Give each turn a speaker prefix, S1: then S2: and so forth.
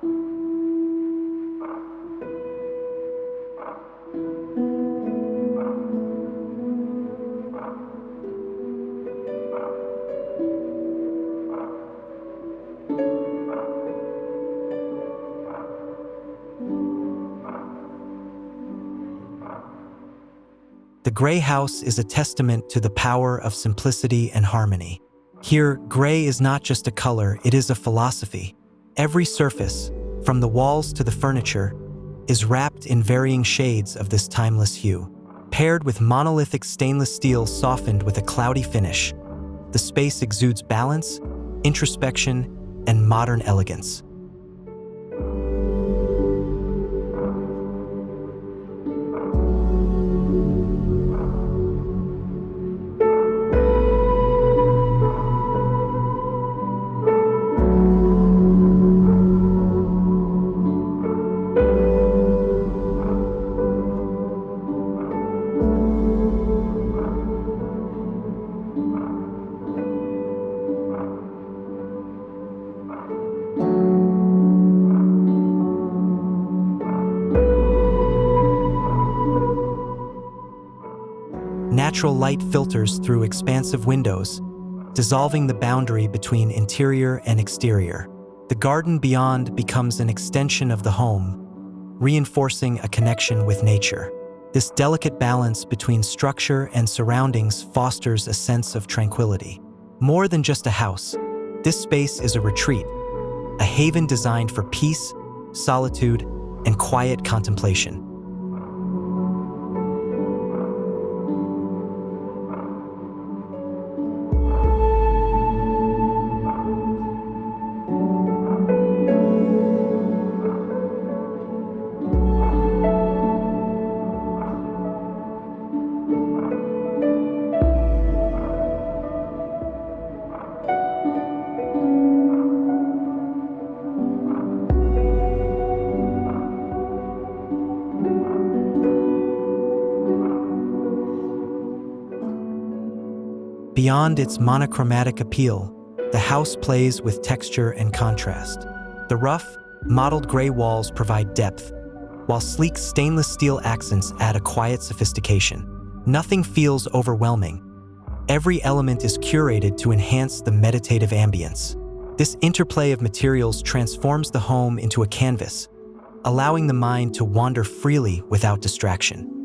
S1: The gray house is a testament to the power of simplicity and harmony. Here, gray is not just a color, it is a philosophy. Every surface, from the walls to the furniture, is wrapped in varying shades of this timeless hue. Paired with monolithic stainless steel softened with a cloudy finish, the space exudes balance, introspection, and modern elegance. Natural light filters through expansive windows, dissolving the boundary between interior and exterior. The garden beyond becomes an extension of the home, reinforcing a connection with nature. This delicate balance between structure and surroundings fosters a sense of tranquility. More than just a house, this space is a retreat, a haven designed for peace, solitude, and quiet contemplation. Beyond its monochromatic appeal, the house plays with texture and contrast. The rough, mottled gray walls provide depth, while sleek stainless steel accents add a quiet sophistication. Nothing feels overwhelming. Every element is curated to enhance the meditative ambience. This interplay of materials transforms the home into a canvas, allowing the mind to wander freely without distraction.